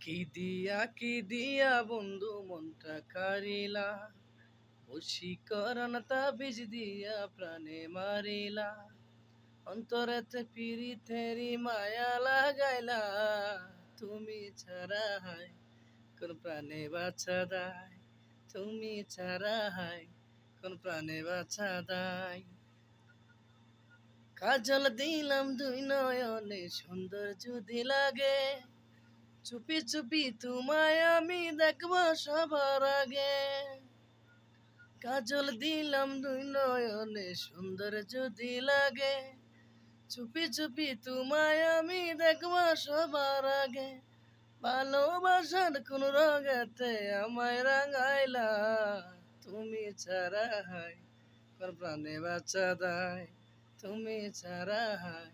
কি দিয়া বন্ধু মনটা কারিলা, বশীকরণ তাবিজ দিয়া প্রাণে মারিলা, অন্তরেতে পিরিতেরি মায়া লাগাইলা, তুমি ছাড়া হায় কোন প্রাণে বাছা দায়, তুমি ছাড়া হায় কোন প্রাণে বাছা দায়। কাজল দিলাম দুই নয়নে সুন্দর যদি লাগে, চুপি চুপি তোমায় আমি দেখবো সবার আগে। কাজল দিলাম দুই নয়নে সুন্দর যদি লাগে, চুপি চুপি তোমায় আমি দেখবো সবার আগে। ভালোবাসার কোন রঙেতে আমায় রাঙাইলা, তুমি ছাড়া হায় কোন প্রাণে বাঁচা দায়, তুমি ছাড়া হায়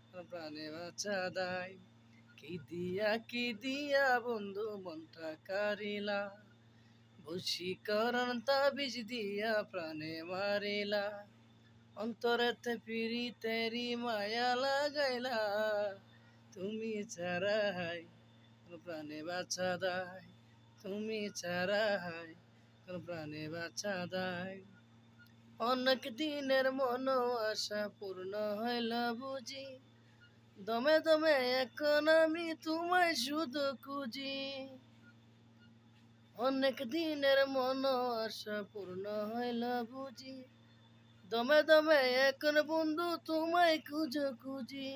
কোন প্রাণে বাঁচা দায়। কি দিয়া বন্ধু মনটা কারিলা, বশীকরণ তাবিজ দিয়া প্রাণে মারিলা, অন্তরেতে পিরিতেরি মায়া লাগাইলা, তুমি ছাড়া হায় কোন প্রাণে বাঁচা দায়, তুমি ছাড়া হায় কোন প্রাণে বাঁচা দায়। অনেক দিনের মন আশা পূর্ণ হইল বুঝি, দমে দমে এখন আমি তোমায় শুধু খুঁজি। অনেক দিনের মন আশা পূর্ণ হইল বুঝি, দমে দমে এখন বন্ধু তোমায় খুঁজি।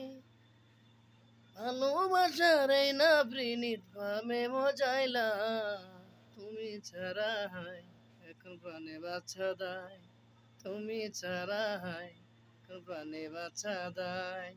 ভালোবাসার এই না প্রীণিত ভাবে মজাইলা, তুমি ছাড়া হায় এখন প্রাণে বাছা দায়, তুমি ছাড়া হায় এখন প্রাণে বাছা দায়।